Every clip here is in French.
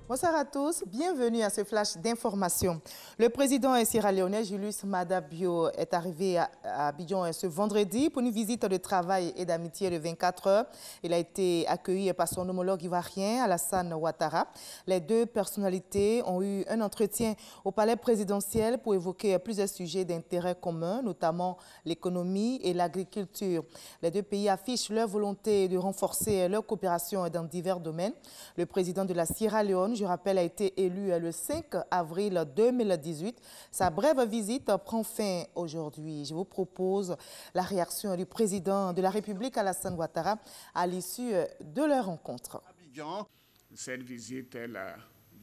Bonsoir à tous, bienvenue à ce flash d'information. Le président sierra-léonais Julius Maada Bio est arrivé à Abidjan ce vendredi pour une visite de travail et d'amitié de 24 heures. Il a été accueilli par son homologue ivoirien Alassane Ouattara. Les deux personnalités ont eu un entretien au palais présidentiel pour évoquer plusieurs sujets d'intérêt commun, notamment l'économie et l'agriculture. Les deux pays affichent leur volonté de renforcer leur coopération dans divers domaines. Le président de la Sierra Leone, je rappelle, a été élu le 5 avril 2018. Sa brève visite prend fin aujourd'hui. Je vous propose la réaction du président de la République, Alassane Ouattara, à l'issue de leur rencontre. Abidjan, cette visite est la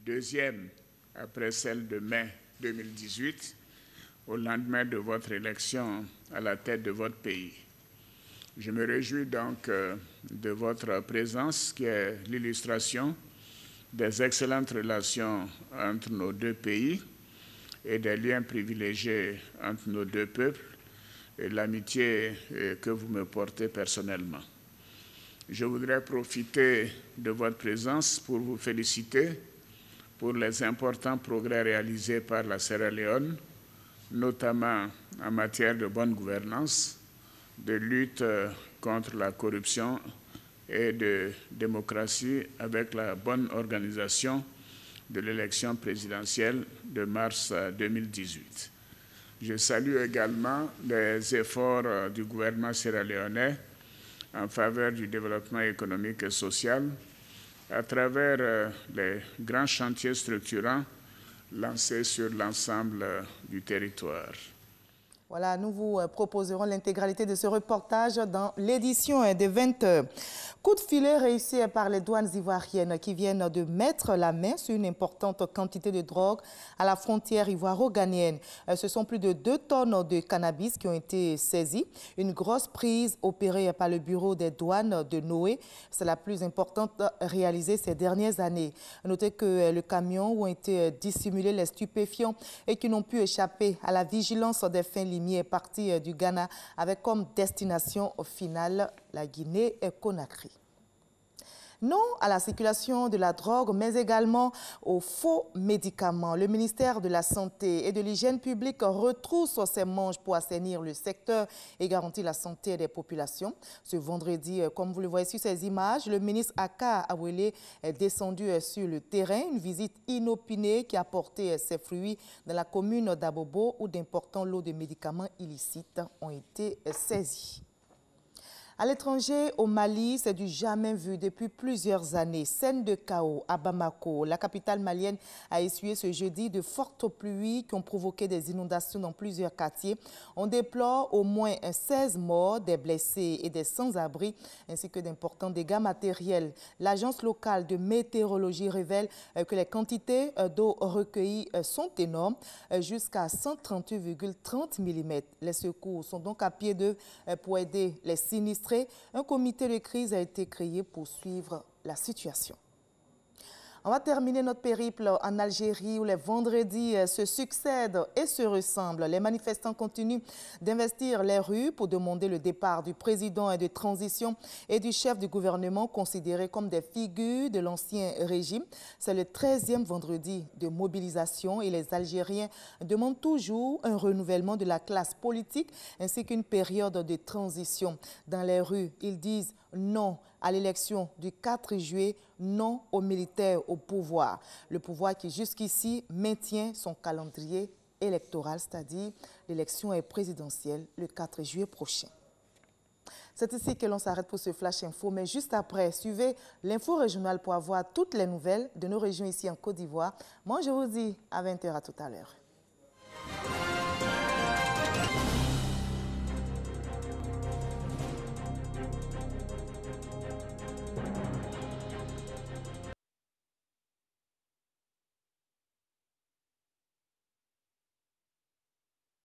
deuxième après celle de mai 2018, au lendemain de votre élection à la tête de votre pays. Je me réjouis donc de votre présence, qui est l'illustration des excellentes relations entre nos deux pays et des liens privilégiés entre nos deux peuples et l'amitié que vous me portez personnellement. Je voudrais profiter de votre présence pour vous féliciter pour les importants progrès réalisés par la Sierra Leone, notamment en matière de bonne gouvernance, de lutte contre la corruption et de démocratie avec la bonne organisation de l'élection présidentielle de mars 2018. Je salue également les efforts du gouvernement sierra-léonais en faveur du développement économique et social à travers les grands chantiers structurants lancés sur l'ensemble du territoire. Voilà, nous vous proposerons l'intégralité de ce reportage dans l'édition de 20h. Coup de filet réussi par les douanes ivoiriennes qui viennent de mettre la main sur une importante quantité de drogue à la frontière ivoiro-ghanéenne. Ce sont plus de 2 tonnes de cannabis qui ont été saisies. Une grosse prise opérée par le bureau des douanes de Noé. C'est la plus importante réalisée ces dernières années. Notez que le camion où ont été dissimulés les stupéfiants et qui n'ont pu échapper à la vigilance des fins limites est parti du Ghana avec comme destination finale la Guinée-Conakry. Non à la circulation de la drogue, mais également aux faux médicaments. Le ministère de la Santé et de l'Hygiène publique retrousse ses manches pour assainir le secteur et garantir la santé des populations. Ce vendredi, comme vous le voyez sur ces images, le ministre Aka Awele est descendu sur le terrain. Une visite inopinée qui a porté ses fruits dans la commune d'Abobo où d'importants lots de médicaments illicites ont été saisis. À l'étranger, au Mali, c'est du jamais vu depuis plusieurs années. Scène de chaos à Bamako. La capitale malienne a essuyé ce jeudi de fortes pluies qui ont provoqué des inondations dans plusieurs quartiers. On déplore au moins 16 morts, des blessés et des sans-abri, ainsi que d'importants dégâts matériels. L'agence locale de météorologie révèle que les quantités d'eau recueillies sont énormes, jusqu'à 138,30 mm. Les secours sont donc à pied d'œuvre pour aider les sinistrés. Un comité de crise a été créé pour suivre la situation. On va terminer notre périple en Algérie où les vendredis se succèdent et se ressemblent. Les manifestants continuent d'investir les rues pour demander le départ du président de transition et du chef du gouvernement considérés comme des figures de l'ancien régime. C'est le 13e vendredi de mobilisation et les Algériens demandent toujours un renouvellement de la classe politique ainsi qu'une période de transition. Dans les rues, ils disent non à l'élection du 4 juillet, non aux militaires au pouvoir. Le pouvoir qui jusqu'ici maintient son calendrier électoral, c'est-à-dire l'élection est présidentielle le 4 juillet prochain. C'est ici que l'on s'arrête pour ce Flash Info, mais juste après, suivez l'info régionale pour avoir toutes les nouvelles de nos régions ici en Côte d'Ivoire. Moi, je vous dis à 20h à tout à l'heure.